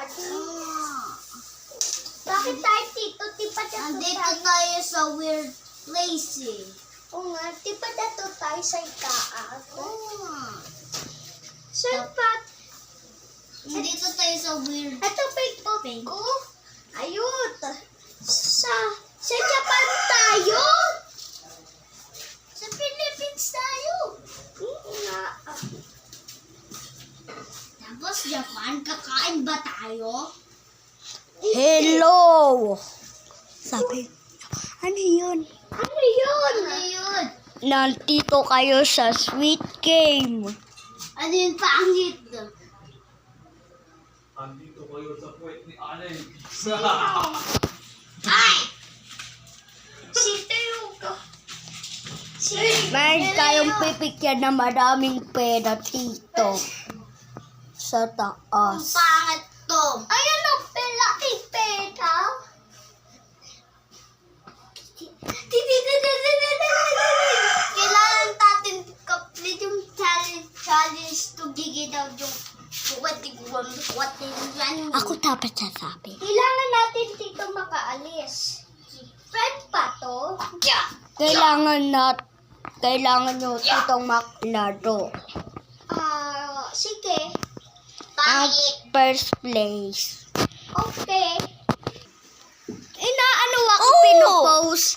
Daddy. Bakit tayo dito? Di pa dito Nandito tayo sa weird place eh. Oo nga, di pa dito tayo sa itaas. Oo nga. Saan pa? Nandito tayo sa weird. Ito Facebook ko. Ayun. Sa Japan tayo. Sa Philippines tayo. Oo nga. Tapos Japan, kakain ba tayo? Hello! Sabi, ano yun? Ano yun? Ano yun? Nandito kayo sa Sweet Game. Ano yung pangit? Andito kayo sa puwet ni Alay. Ay! Sito yung ko. Meron tayong pipikyan na maraming pera dito. Sa Ang taas. pangit to. Ayun ang pelaking pera. Kailangan natin complete yung challenge to giginaw yung what yan. Ako dapat sasabi. Kailangan natin dito makaalis. Friend pa to? Kailangan nyo itong maklaro. Sige. Ang Pangit. first place. Okay. Inaano ako Oh! pinopost